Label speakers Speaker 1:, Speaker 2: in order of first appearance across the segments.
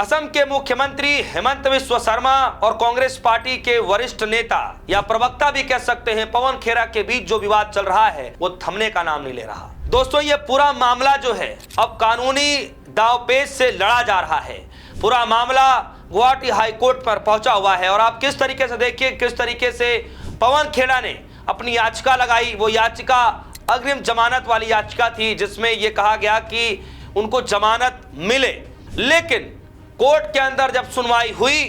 Speaker 1: असम के मुख्यमंत्री हेमंत बिस्वा शर्मा और कांग्रेस पार्टी के वरिष्ठ नेता या प्रवक्ता भी कह सकते हैं पवन खेड़ा के बीच जो विवाद चल रहा है वो थमने का नाम नहीं ले रहा। दोस्तों, ये पूरा मामला जो है अब कानूनी दांवपेच से लड़ा जा रहा है। पूरा मामला गुवाहाटी हाई कोर्ट पर पहुंचा हुआ है और आप किस तरीके से देखिए किस तरीके से पवन खेड़ा ने अपनी याचिका लगाई। वो याचिका अग्रिम जमानत वाली याचिका थी जिसमें यह कहा गया कि उनको जमानत मिले, लेकिन कोर्ट के अंदर जब सुनवाई हुई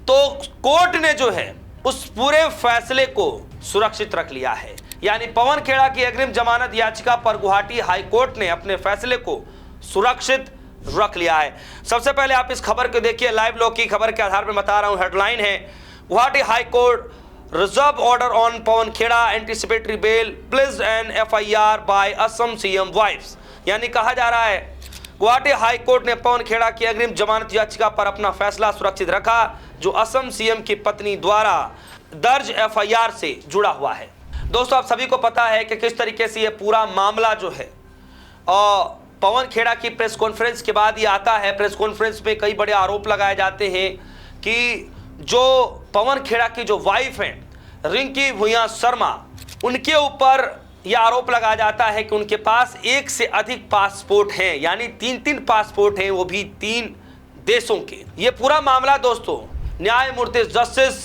Speaker 1: तो कोर्ट ने जो है उस पूरे फैसले को सुरक्षित रख लिया है। यानी पवन खेड़ा की अग्रिम जमानत याचिका पर गुवाहाटी हाई कोर्ट ने अपने फैसले को सुरक्षित रख लिया है। सबसे पहले आप इस खबर को देखिए, लाइव लोग की खबर के आधार पर बता रहा हूं। हेडलाइन है, Guwahati high court reserve order on Pawan Khera anticipatory bail placed an FIR by Assam CM wife's. यानी कहा जा रहा है गुवाहाटी हाई कोर्ट ने पवन खेड़ा की अग्रिम जमानत याचिका पर अपना फैसला सुरक्षित रखा जो असम सीएम की पत्नी द्वारा दर्ज एफआईआर से जुड़ा हुआ है। दोस्तों, आप सभी को पता है कि किस तरीके से ये पूरा मामला जो है और पवन खेड़ा की प्रेस कॉन्फ्रेंस के बाद ये आता है। प्रेस कॉन्फ्रेंस में कई बड़े आरोप लगाए जाते हैं कि जो पवन खेड़ा की जो वाइफ हैं रिंकी भुइयां शर्मा, उनके ऊपर यह आरोप लगाया जाता है कि उनके पास एक से अधिक पासपोर्ट हैं, यानी 3 पासपोर्ट हैं, वो भी 3 देशों के। ये पूरा मामला दोस्तों न्यायमूर्ति जस्टिस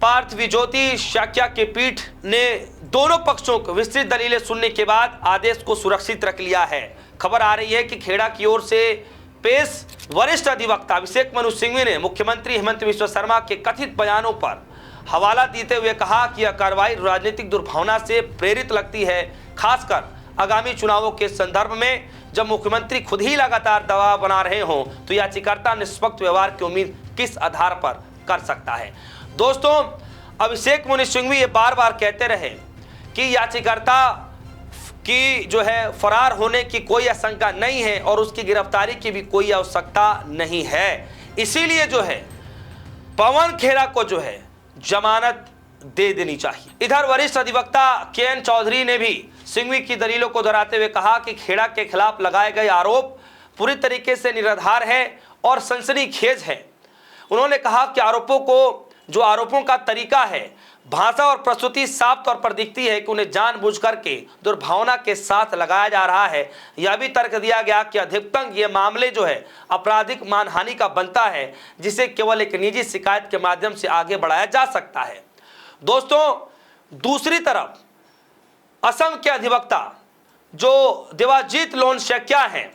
Speaker 1: पार्थ ज्योति शाक्या के पीठ ने दोनों पक्षों को विस्तृत दलीलें सुनने के बाद आदेश को सुरक्षित रख लिया है। खबर आ रही है कि खेड़ा की ओर से पेश वरिष्ठ अधिवक्ता अभिषेक मनु सिंघवी ने मुख्यमंत्री हेमंत बिस्वा शर्मा के कथित बयानों पर हवाला देते हुए कहा कि यह कार्रवाई राजनीतिक दुर्भावना से प्रेरित लगती है, खासकर आगामी चुनावों के संदर्भ में जब मुख्यमंत्री खुद ही लगातार दबाव बना रहे हों तो याचिकाकर्ता निष्पक्ष व्यवहार की उम्मीद किस आधार पर कर सकता है। दोस्तों, अभिषेक मनु सिंघवी ये बार बार कहते रहे कि याचिकाकर्ता की जो है फरार होने की कोई आशंका नहीं है और उसकी गिरफ्तारी की भी कोई आवश्यकता नहीं है। इसीलिए जो है पवन खेड़ा को जो है जमानत दे देनी चाहिए। इधर वरिष्ठ अधिवक्ता के.एन. चौधरी ने भी सिंघवी की दलीलों को दोहराते हुए कहा कि खेड़ा के खिलाफ लगाए गए आरोप पूरी तरीके से निराधार है और सनसनीखेज है। उन्होंने कहा कि आरोपों का तरीका है, भाषा और प्रस्तुति साफ तौर पर दिखती है कि उन्हें जानबूझ करके दुर्भावना के साथ लगाया जा रहा है। यह भी तर्क दिया गया कि अधिकतम ये मामले जो है आपराधिक मानहानि का बनता है जिसे केवल एक निजी शिकायत के माध्यम से आगे बढ़ाया जा सकता है। दोस्तों, दूसरी तरफ असम के अधिवक्ता जो देवाजीत लोनशेक्या हैं,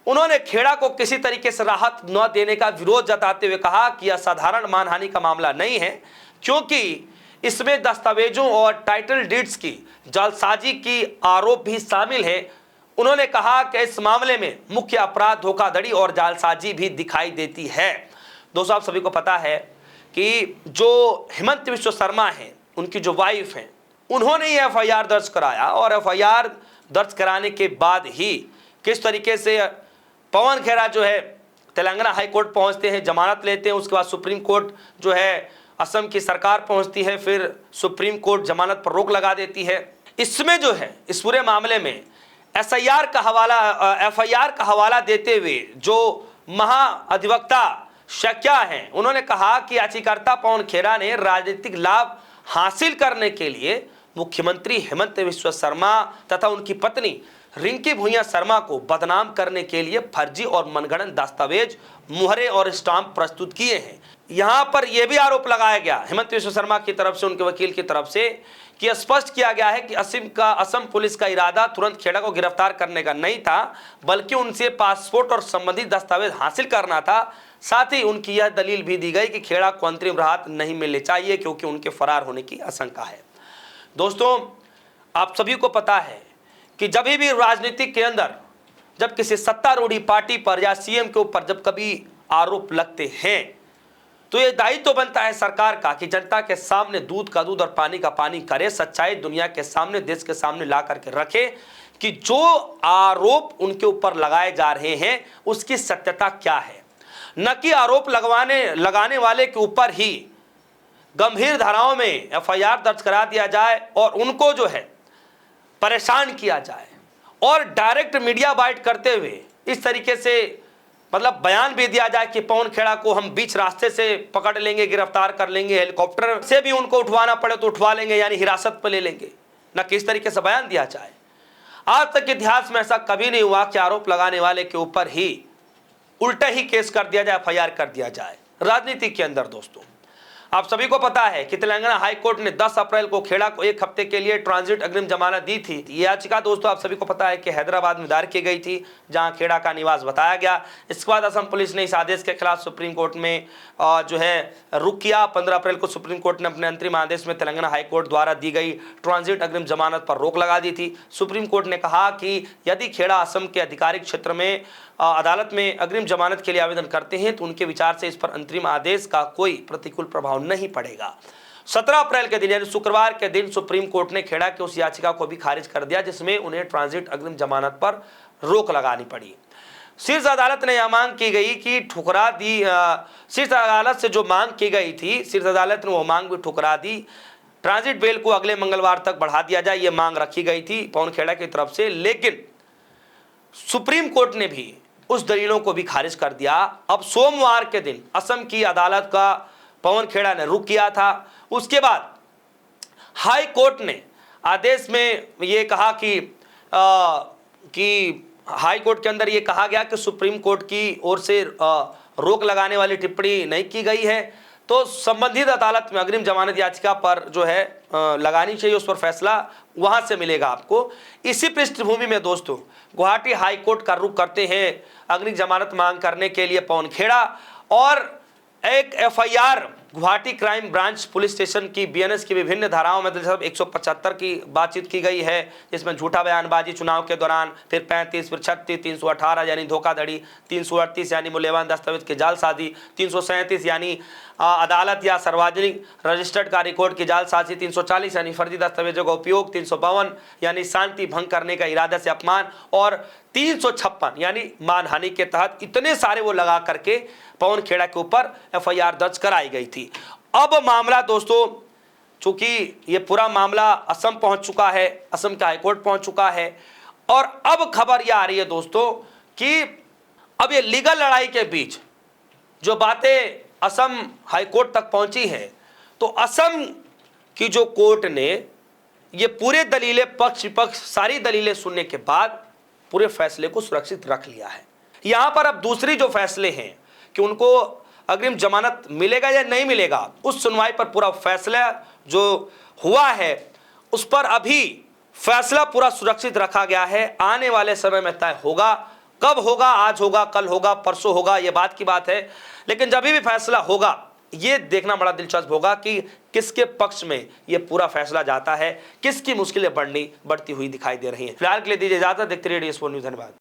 Speaker 1: उन्होंने खेड़ा को किसी तरीके से राहत न देने का विरोध जताते हुए कहा कि यह साधारण मानहानि का मामला नहीं है क्योंकि इसमें दस्तावेजों और टाइटल डीड्स की जालसाजी की आरोप भी शामिल है। उन्होंने कहा कि इस मामले में मुख्य अपराध धोखाधड़ी और जालसाजी भी दिखाई देती है। दोस्तों, आप सभी को पता है कि जो हेमंत बिस्वा शर्मा हैं, उनकी जो वाइफ हैं, उन्होंने ये एफआईआर दर्ज कराया और एफआईआर दर्ज कराने के बाद ही किस तरीके से पवन खेड़ा जो है तेलंगाना हाई कोर्ट पहुंचते हैं, जमानत लेते हैं, उसके बाद सुप्रीम कोर्ट जो है असम की सरकार पहुंचती है, फिर सुप्रीम कोर्ट जमानत पर रोक लगा देती है। इसमें जो है इस पूरे मामले में एफआईआर का हवाला देते हुए जो महाअधिवक्ता शाक्या हैं, उन्होंने कहा कि याचिकाकर्ता पवन खेड़ा ने राजनीतिक लाभ हासिल करने के लिए मुख्यमंत्री हेमंत बिस्वा शर्मा तथा उनकी पत्नी रिंकी भुइयां शर्मा को बदनाम करने के लिए फर्जी और मनगढ़ंत दस्तावेज, मुहरे और स्टाम्प प्रस्तुत किए हैं। यहां पर यह भी आरोप लगाया गया हेमंत बिस्वा शर्मा की तरफ से, उनके वकील की तरफ से, कि स्पष्ट किया गया है कि असम पुलिस का इरादा तुरंत खेड़ा को गिरफ्तार करने का नहीं था, बल्कि उनसे पासपोर्ट और संबंधित दस्तावेज हासिल करना था। साथ ही उनकी यह दलील भी दी गई कि खेड़ा को अंतरिम राहत नहीं मिलनी चाहिए क्योंकि उनके फरार होने की आशंका है। दोस्तों, आप सभी को पता है कि जब भी राजनीति के अंदर जब किसी सत्तारूढ़ी पार्टी पर या सीएम के ऊपर जब कभी आरोप लगते हैं तो ये दायित्व तो बनता है सरकार का कि जनता के सामने दूध का दूध और पानी का पानी करे, सच्चाई दुनिया के सामने, देश के सामने ला करके रखे कि जो आरोप उनके ऊपर लगाए जा रहे हैं उसकी सत्यता क्या है, न कि आरोप लगाने वाले के ऊपर ही गंभीर धाराओं में एफआईआर दर्ज करा दिया जाए और उनको जो है परेशान किया जाए और डायरेक्ट मीडिया बाइट करते हुए इस तरीके से मतलब बयान भी दिया जाए कि पवन खेड़ा को हम बीच रास्ते से पकड़ लेंगे, गिरफ्तार कर लेंगे, हेलीकॉप्टर से भी उनको उठवाना पड़े तो उठवा लेंगे, यानी हिरासत पर ले लेंगे, ना किस तरीके से बयान दिया जाए। आज तक इतिहास में ऐसा कभी नहीं हुआ कि आरोप लगाने वाले के ऊपर ही उल्टा ही केस कर दिया जाए, एफआईआर कर दिया जाए। राजनीति के अंदर दोस्तों आप सभी को पता है कि तेलंगाना हाई कोर्ट ने 10 अप्रैल को खेड़ा को 1 हफ्ते के लिए ट्रांजिट अग्रिम जमानत दी थी। ये याचिका दोस्तों आप सभी को पता है कि हैदराबाद में दायर की गई थी, जहां खेड़ा का निवास बताया गया। इसके बाद असम पुलिस ने इस आदेश के खिलाफ सुप्रीम कोर्ट में जो है रुख किया। 15 अप्रैल को सुप्रीम कोर्ट ने अपने अंतरिम आदेश में तेलंगाना हाई कोर्ट द्वारा दी गई ट्रांजिट अग्रिम जमानत पर रोक लगा दी थी। सुप्रीम कोर्ट ने कहा कि यदि खेड़ा असम के आधिकारिक क्षेत्र में अदालत में अग्रिम जमानत के लिए आवेदन करते हैं तो उनके विचार से इस पर अंतरिम आदेश का कोई प्रतिकूल प्रभाव नहीं पड़ेगा। 17 अप्रैल के दिन यानी शुक्रवार के दिन सुप्रीम कोर्ट ने खेड़ा की उस याचिका को भी खारिज कर दिया जिसमें उन्हें ट्रांजिट अग्रिम जमानत पर रोक लगानी पड़ी। शीर्ष अदालत ने यह मांग की गई कि ठुकरा दी। शीर्ष अदालत से जो मांग की गई थी, शीर्ष अदालत ने वो मांग भी ठुकरा दी। ट्रांजिट बेल को अगले मंगलवार तक बढ़ा दिया जाए, ये मांग रखी गई थी पवन खेड़ा की तरफ से, लेकिन सुप्रीम कोर्ट ने भी उस दलीलों को भी खारिज कर दिया। अब सोमवार के दिन असम की अदालत का पवन खेड़ा ने रुख किया था। उसके बाद हाई कोर्ट ने आदेश में ये कहा कि हाई कोर्ट के अंदर ये कहा गया कि सुप्रीम कोर्ट की ओर से रोक लगाने वाली टिप्पणी नहीं की गई है, तो संबंधित अदालत में अग्रिम जमानत याचिका पर जो है लगानी चाहिए, उस पर फैसला वहां से मिलेगा आपको। इसी पृष्ठभूमि में दोस्तों गुवाहाटी हाई कोर्ट का रुख करते हैं अग्रिम जमानत मांग करने के लिए पवन खेड़ा, और एक FIR Guwahati crime branch police station की बीएनएस की विभिन्न धाराओं में 175 की बातचीत की गई है, जिसमें झूठा बयानबाजी चुनाव के दौरान, फिर 35, फिर 36, 318 यानी धोखाधड़ी, 338 यानी मूल्यवान दस्तावेज की जालसाजी, 337 यानी अदालत या सार्वजनिक रजिस्टर्ड का रिकॉर्ड की जालसाजी, 340 यानी फर्जी दस्तावेजों का उपयोग, 352 यानी शांति भंग करने का इरादा से अपमान, और 356 यानी मानहानि के तहत इतने सारे वो लगा करके पवन खेड़ा के ऊपर एफआईआर दर्ज कराई गई थी। अब मामला दोस्तों चूंकि ये पूरा मामला असम पहुंच चुका है, असम का हाईकोर्ट पहुंच चुका है, और अब खबर ये आ रही है दोस्तों कि अब ये लीगल लड़ाई के बीच जो बातें असम हाईकोर्ट तक पहुंची है, तो असम की जो कोर्ट ने ये पूरे दलीलें, पक्ष विपक्ष सारी दलीलें सुनने के बाद पूरे फैसले को सुरक्षित रख लिया है। यहां पर अब दूसरी जो फैसले हैं कि उनको अग्रिम जमानत मिलेगा या नहीं मिलेगा, उस सुनवाई पर पूरा फैसला जो हुआ है उस पर अभी फैसला पूरा सुरक्षित रखा गया है। आने वाले समय में तय होगा, कब होगा, आज होगा, कल होगा, परसों होगा, ये बात की बात है, लेकिन जब भी फैसला होगा ये देखना बड़ा दिलचस्प होगा कि किसके पक्ष में ये पूरा फैसला जाता है, किसकी मुश्किलें बढ़ती हुई दिखाई दे रही हैं। फिलहाल के लिए दीजिए इजाजत, देखते रहिए DS4 न्यूज़। धन्यवाद।